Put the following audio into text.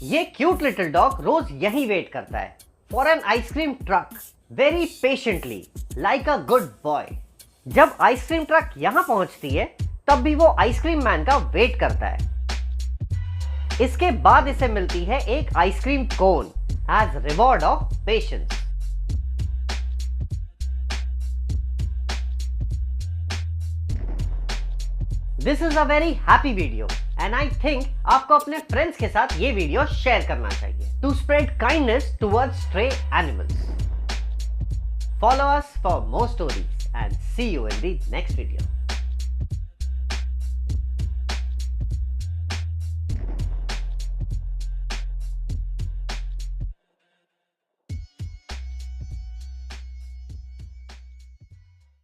ये cute little dog रोज यही wait करता है for an ice cream truck very patiently like a good boy. जब आइसक्रीम ट्रक यहां पहुंचती है तब भी वो आइसक्रीम मैन का वेट करता है। इसके बाद इसे मिलती है एक ice cream cone as reward of patience. This is a very happy video and I think आपको अपने फ्रेंड्स के साथ ये वीडियो शेयर करना चाहिए to spread kindness towards stray animals. Follow us for more stories and see you in the next video.